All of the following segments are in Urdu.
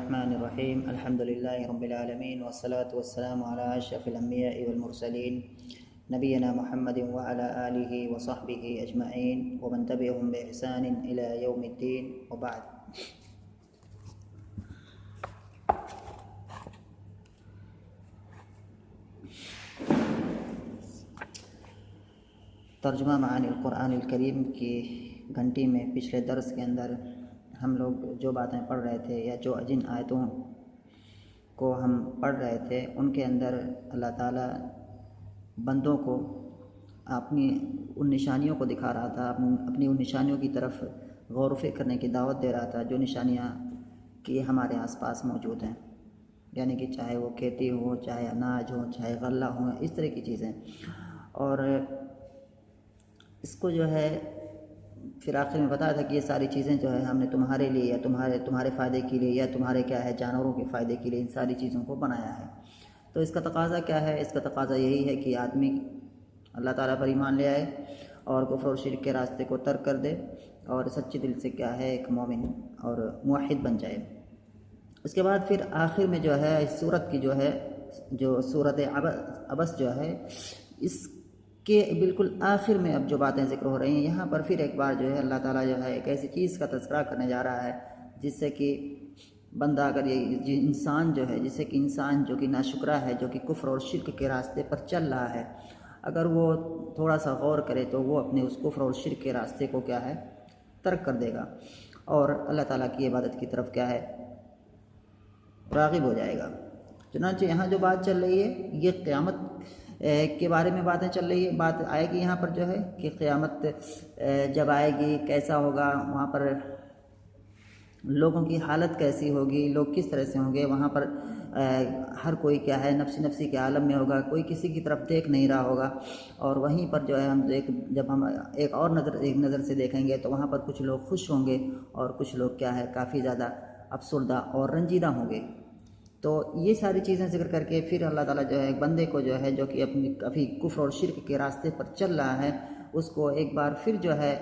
الرحمن الرحیم الحمد للہ رب العالمین والصلاة والسلام علی اشرف الانبیاء والمرسلین نبینا محمد وعلی آلہ وصحبہ اجمعین ومن تبعهم بإحسان الی یوم الدین وبعد۔ ترجمہ معانی القرآن الکریم کی گھنٹی میں پچھلے درس کے اندر ہم لوگ جو باتیں پڑھ رہے تھے یا جو جن آیتوں کو ہم پڑھ رہے تھے ان کے اندر اللہ تعالیٰ بندوں کو اپنی ان نشانیوں کو دکھا رہا تھا، اپنی ان نشانیوں کی طرف غور و فکر کرنے کی دعوت دے رہا تھا جو نشانیاں کہ ہمارے آس پاس موجود ہیں، یعنی کہ چاہے وہ کھیتی ہو، چاہے اناج ہو، چاہے غلہ ہو، اس طرح کی چیزیں۔ اور اس کو جو ہے پھر آخر میں بتایا تھا کہ یہ ساری چیزیں جو ہے ہم نے تمہارے لیے یا تمہارے فائدے کے لیے یا تمہارے کیا ہے جانوروں کے فائدے کے لیے ان ساری چیزوں کو بنایا ہے۔ تو اس کا تقاضا کیا ہے؟ اس کا تقاضا یہی ہے کہ آدمی اللہ تعالیٰ پر ایمان لے آئے اور کفر اور شرک کے راستے کو ترک کر دے اور سچے دل سے کیا ہے ایک مومن اور موحد بن جائے۔ اس کے بعد پھر آخر میں جو ہے اس سورت کی جو سورت عبس جو ہے اس کہ بالکل آخر میں اب جو باتیں ذکر ہو رہی ہیں یہاں پر پھر ایک بار جو ہے اللہ تعالیٰ جو ہے ایک ایسی چیز کا تذکرہ کرنے جا رہا ہے جس سے کہ بندہ اگر یہ انسان جو ہے جسے کہ انسان جو کہ ناشکرہ ہے، جو کہ کفر اور شرک کے راستے پر چل رہا ہے، اگر وہ تھوڑا سا غور کرے تو وہ اپنے اس کفر اور شرک کے راستے کو کیا ہے ترک کر دے گا اور اللہ تعالیٰ کی عبادت کی طرف کیا ہے راغب ہو جائے گا۔ چنانچہ یہاں جو بات چل رہی ہے یہ قیامت کے بارے میں باتیں چل رہی ہے، بات آئے گی یہاں پر جو ہے کہ قیامت جب آئے گی کیسا ہوگا، وہاں پر لوگوں کی حالت کیسی ہوگی، لوگ کس طرح سے ہوں گے، وہاں پر ہر کوئی کیا ہے نفسی کے عالم میں ہوگا، کوئی کسی کی طرف دیکھ نہیں رہا ہوگا۔ اور وہیں پر جو ہے جب ہم ایک نظر سے دیکھیں گے تو وہاں پر کچھ لوگ خوش ہوں گے اور کچھ لوگ کیا ہے کافی زیادہ افسردہ اور رنجیدہ ہوں گے۔ تو یہ ساری چیزیں ذکر کر کے پھر اللہ تعالیٰ جو ہے ایک بندے کو جو ہے جو کہ اپنی کافی کفر اور شرک کے راستے پر چل رہا ہے اس کو ایک بار پھر جو ہے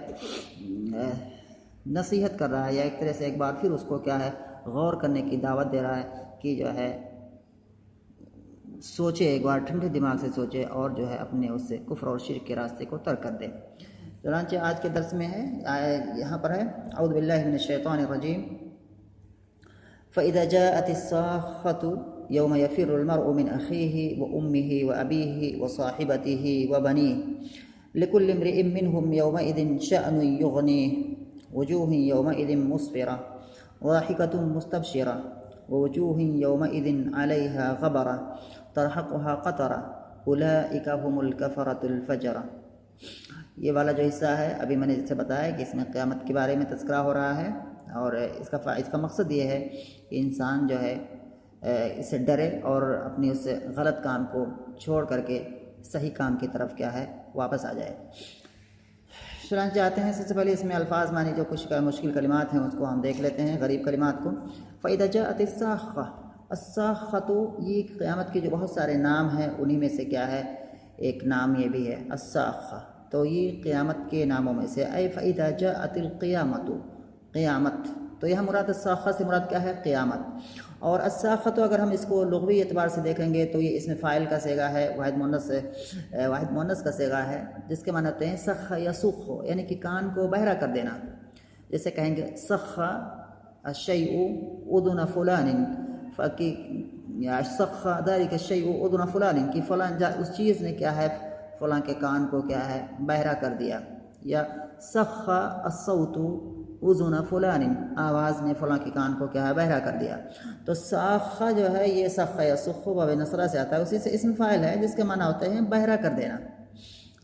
نصیحت کر رہا ہے یا ایک طرح سے ایک بار پھر اس کو کیا ہے غور کرنے کی دعوت دے رہا ہے کہ جو ہے سوچے، ایک بار ٹھنڈے دماغ سے سوچے اور جو ہے اپنے اس سے کفر اور شرک کے راستے کو ترک کر دے۔ چنانچہ آج کے درس میں ہے یہاں پر ہے اعوذ باللہ من الشیطان الرجیم فَإِذَا جَاءَتِ الصَّاخَّةُ يَوْمَ يَفِرُّ الْمَرْءُ مِنْ أَخِيهِ وَأُمِّهِ وَأَبِيهِ وَصَاحِبَتِهِ وَبَنِيهِ لِكُلِّ امْرِئٍ مِّنْهُمْ يَوْمَئِذٍ شَأْنٌ يُغْنِيهِ وُجُوهٌ يَوْمَئِذٍ مُّسْفِرَةٌ ضَاحِكَةٌ مُّسْتَبْشِرَةٌ وَوُجُوهٌ يَوْمَئِذٍ عَلَيْهَا غَبَرَةٌ تَرْهَقُهَا قَتَرَةٌ أُولَٰئِكَ هُمُ الْكَفَرَةُ الْفَجَرَةُ۔ یہ والا جو حصہ ہے ابھی میں نے جس سے بتایا کہ اس میں قیامت کے بارے میں تذکرہ ہو رہا ہے اور اس کا مقصد یہ ہے کہ انسان جو ہے اس سے ڈرے اور اپنی اس غلط کام کو چھوڑ کر کے صحیح کام کی طرف کیا ہے واپس آ جائے۔ چنانچہ آتے ہیں سب سے پہلے اس میں الفاظ معنی جو کچھ مشکل کلمات ہیں اس کو ہم دیکھ لیتے ہیں، غریب کلمات کو۔ فَإِذَا جَاءَتِ الصَّاخَّةُ الصَّاخَّةُ یہ قیامت کے جو بہت سارے نام ہیں انہی میں سے کیا ہے ایک نام یہ بھی ہے الصَّاخَّةُ، تو یہ قیامت کے ناموں میں سے اے فَإِذَا جَاءَتِ الْقِيَامَةُ قیامت، تو یہاں مراد الصاخہ سے مراد کیا ہے قیامت۔ اور الصاخہ اگر ہم اس کو لغوی اعتبار سے دیکھیں گے تو یہ اس میں فاعل کا صیغہ ہے، واحد مؤنث کا صیغہ ہے جس کے معنی ہوتے ہیں سخ یسخ، یعنی کہ کان کو بہرا کر دینا۔ جیسے کہیں گے سخ الشیء اذن فلان، یا سخ ذلک الشیء اذن فلان، کہ فلان اس چیز نے کیا ہے فلاں کے کان کو کیا ہے بہرا کر دیا۔ یا سخ الصوت اذن فلان، آواز نے فلاں کے کان کو کیا ہے بہرا کر دیا۔ تو ساخہ جو ہے یہ سخ یسخ باب نصرہ سے آتا ہے، اسی سے اسم فاعل ہے جس کے معنی ہوتے ہیں بہرا کر دینا۔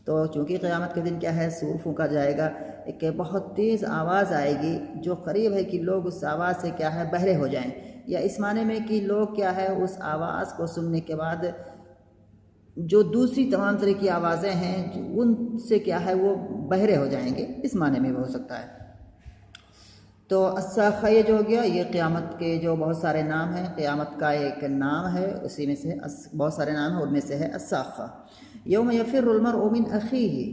تو چونکہ قیامت کے دن کیا ہے سور پھونکا جائے گا، ایک بہت تیز آواز آئے گی جو قریب ہے کہ لوگ اس آواز سے کیا ہے بہرے ہو جائیں، یا اس معنی میں کہ لوگ کیا ہے اس آواز کو سننے کے بعد جو دوسری تمام طرح کی آوازیں ہیں ان سے کیا ہے وہ بہرے ہو جائیں گے، اس معنی میں بھی ہو سکتا ہے۔ تو الصاخہ یہ جو ہو گیا یہ قیامت کے جو بہت سارے نام ہیں، قیامت کا ایک نام ہے، اسی میں سے بہت سارے نام ہیں، ان میں سے ہے الصاخہ۔ یوم یفر المرء من اخیہ،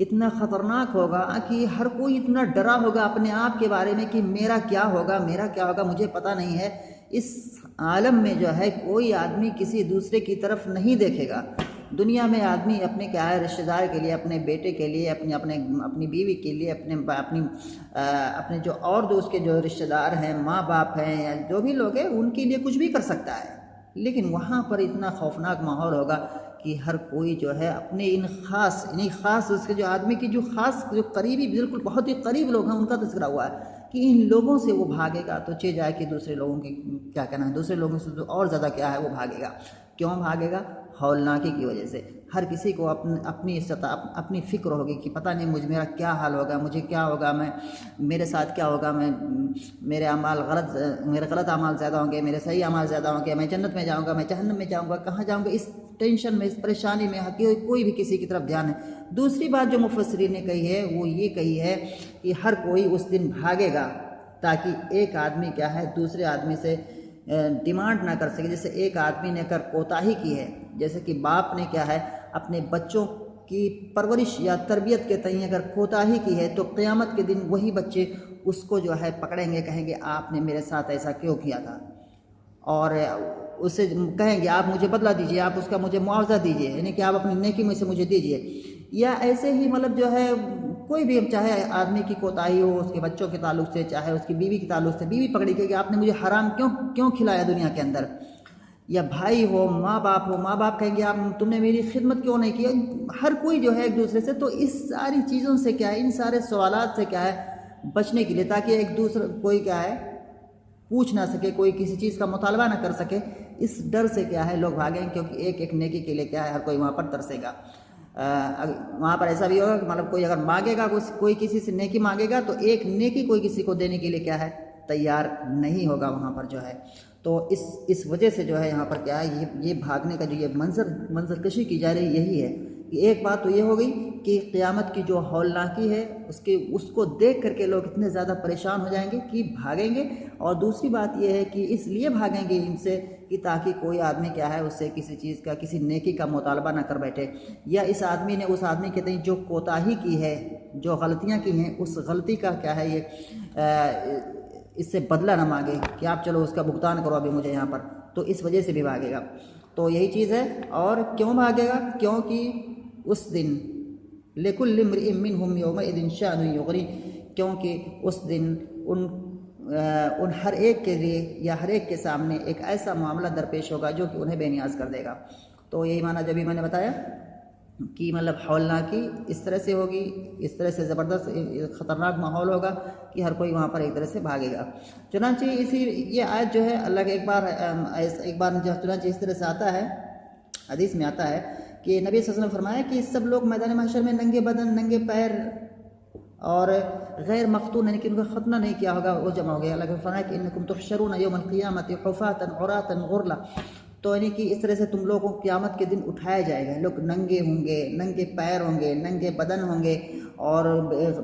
اتنا خطرناک ہوگا کہ ہر کوئی اتنا ڈرا ہوگا اپنے آپ کے بارے میں کہ میرا کیا ہوگا، میرا کیا ہوگا، مجھے پتہ نہیں ہے۔ اس عالم میں جو ہے کوئی آدمی کسی دوسرے کی طرف نہیں دیکھے گا۔ دنیا میں آدمی اپنے کیا ہے رشتہ دار کے لیے، اپنے بیٹے کے لیے، اپنی بیوی کے لیے، اپنے جو اور جو اس کے جو رشتہ دار ہیں، ماں باپ ہیں یا جو بھی لوگ ہیں، ان کے لیے کچھ بھی کر سکتا ہے۔ لیکن وہاں پر اتنا خوفناک ماحول ہوگا کہ ہر کوئی جو ہے اپنے ان خاص اس کے جو آدمی کی جو خاص جو قریبی بالکل بہت ہی قریب لوگ ہیں ان کا تذکرہ ہوا ہے کہ ان لوگوں سے وہ بھاگے گا تو چہ جائے کہ دوسرے لوگوں کی کیا کہنا ہے، دوسرے لوگوں سے تو اور زیادہ کیا ہے وہ بھاگے گا۔ کیوں بھاگے گا؟ ہولناکی کی وجہ سے۔ ہر کسی کو اپنی فکر ہوگی کہ پتہ نہیں میرا کیا حال ہوگا، مجھے کیا ہوگا، میرے ساتھ کیا ہوگا، میرے غلط اعمال زیادہ ہوں گے، میرے صحیح اعمال زیادہ ہوں گے، میں جنت میں جاؤں گا، میں جہنم میں جاؤں گا، کہاں جاؤں گا، اس ٹینشن میں، اس پریشانی میں کوئی بھی کسی کی طرف دھیان ہے۔ دوسری بات جو مفسرین نے کہی ہے وہ یہ کہی ہے کہ ہر کوئی اس دن بھاگے گا تاکہ ایک آدمی کیا ہے دوسرے آدمی سے ڈیمانڈ نہ کر سکے۔ جیسے ایک آدمی نے اگر کوتاہی کی ہے، جیسے کہ باپ نے کیا ہے اپنے بچوں کی پرورش یا تربیت کے تئیں اگر کوتاہی کی ہے تو قیامت کے دن وہی بچے اس کو جو ہے پکڑیں گے، کہیں گے آپ نے میرے ساتھ ایسا کیوں کیا تھا، اور اسے کہیں گے آپ مجھے بدلہ دیجئے، آپ اس کا مجھے معاوضہ دیجئے، یعنی کہ آپ اپنی نیکی میں سے مجھے دیجئے۔ یا ایسے ہی مطلب جو ہے کوئی بھی چاہے آدمی کی کوتاہی ہو اس کے بچوں کے تعلق سے، چاہے اس کی بیوی کے تعلق سے، بیوی پکڑی کہ آپ نے مجھے حرام کیوں کھلایا دنیا کے اندر، یا بھائی ہو، ماں باپ کہیں گے آپ تم نے میری خدمت کیوں نہیں کی۔ ہر کوئی جو ہے ایک دوسرے سے، تو اس ساری چیزوں سے کیا ہے، ان سارے سوالات سے کیا ہے بچنے کے لیے، تاکہ ایک دوسرے کوئی کیا ہے پوچھ نہ سکے، کوئی کسی چیز کا مطالبہ نہ کر سکے، اس ڈر سے کیا ہے لوگ بھاگیں، کیونکہ ایک نیکی کے لیے کیا ہے ہر کوئی وہاں پر ترسے گا۔ وہاں پر ایسا بھی ہوگا کہ مطلب کوئی اگر مانگے گا، کوئی کسی سے نیکی مانگے گا تو ایک نیکی کوئی کسی کو دینے کے لیے کیا ہے تیار نہیں ہوگا وہاں پر جو ہے۔ تو اس وجہ سے جو ہے یہاں پر کیا ہے یہ بھاگنے کا جو یہ منظر کشی کی جا رہی یہی ہے کہ ایک بات تو یہ ہو گئی کہ قیامت کی جو ہولناکی ہے اس کو دیکھ کر کے لوگ اتنے زیادہ پریشان ہو جائیں گے کہ بھاگیں گے، اور دوسری بات یہ ہے کہ اس لیے بھاگیں گے ان سے کہ تاکہ کوئی آدمی کیا ہے اس سے کسی چیز کا، کسی نیکی کا مطالبہ نہ کر بیٹھے، یا اس آدمی نے اس آدمی کے تئیں جو کوتاہی کی ہے، جو غلطیاں کی ہیں، اس غلطی کا کیا ہے یہ اس سے بدلہ نہ مانگے کہ آپ چلو اس کا بھگتان کرو ابھی مجھے یہاں پر، تو اس وجہ سے بھی بھاگے گا۔ تو یہی چیز ہے۔ اور کیوں بھاگے گا؟ کیونکہ اس دن لِكُلِّ امْرِئٍ مِّنْهُمْ يَوْمَئِذٍ شَأْنٌ يُغْنِيهِ، کیونکہ اس دن ان ہر ایک کے لیے یا ہر ایک کے سامنے ایک ایسا معاملہ درپیش ہوگا جو کہ انہیں بے نیاز کر دے گا۔ تو یہی معنی جبھی میں نے بتایا کہ مطلب ہولناکی اس طرح سے ہوگی، اس طرح سے زبردست خطرناک ماحول ہوگا کہ ہر کوئی وہاں پر ایک طرح سے بھاگے گا۔ چنانچہ یہ آیت جو ہے اللہ کے ایک بار چنانچہ اس طرح سے آتا ہے، حدیث میں آتا ہے کہ نبی صلی اللہ علیہ وسلم نے فرمایا کہ سب لوگ میدان محشر میں ننگے بدن، ننگے پیر اور غیر مختون، یعنی کہ ان کا ختنہ نہیں کیا ہوگا، وہ جمع ہو گیا۔ اللہ نے فرمایا کہ انکم تحشرون یوم القیامۃ حفاۃ عراۃ غرلا، تو یعنی کہ اس طرح سے تم لوگوں کو قیامت کے دن اٹھایا جائے گا، لوگ ننگے ہوں گے، ننگے پیر ہوں گے، ننگے بدن ہوں گے اور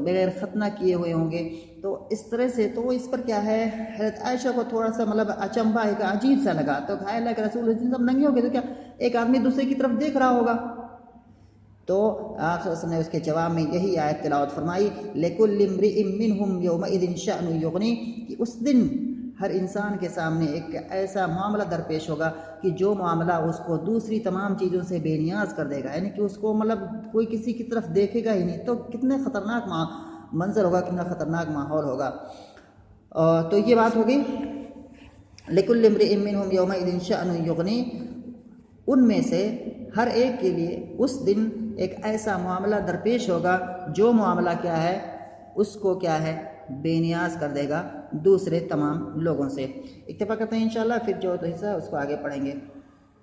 بغیر ختنہ کیے ہوئے ہوں گے۔ تو اس طرح سے تو اس پر کیا ہے حضرت عائشہ کو تھوڑا سا مطلب اچنبھا ایک عجیب سا لگا، تو کہا اللہ کے رسول سب ننگے ہو گئے تو کیا ایک آدمی دوسرے کی طرف دیکھ رہا ہوگا؟ تو آپ صلی اللہ علیہ وسلم نے اس کے جواب میں یہی آیت تلاوت فرمائی لِكُلِّ امْرِئٍ مِّنْهُمْ يَوْمَئِذٍ شَأْنٌ يُغْنِيهِ، کہ اس دن ہر انسان کے سامنے ایک ایسا معاملہ درپیش ہوگا کہ جو معاملہ اس کو دوسری تمام چیزوں سے بے نیاز کر دے گا، یعنی کہ اس کو مطلب کوئی کسی کی طرف دیکھے گا ہی نہیں۔ تو کتنے خطرناک منظر ہوگا، کتنا خطرناک ماحول ہوگا۔ تو یہ بات ہوگی لِكُلِّ امْرِئٍ مِّنْهُمْ يَوْمَئِذٍ شَأْنٌ يُغْنِيهِ، ان میں سے ہر ایک کے لیے اس دن ایک ایسا معاملہ درپیش ہوگا جو معاملہ کیا ہے اس کو کیا ہے بے نیاز کر دے گا دوسرے تمام لوگوں سے۔ اکتفا کرتے ہیں انشاءاللہ، پھر جو حصہ اس کو آگے پڑھیں گے۔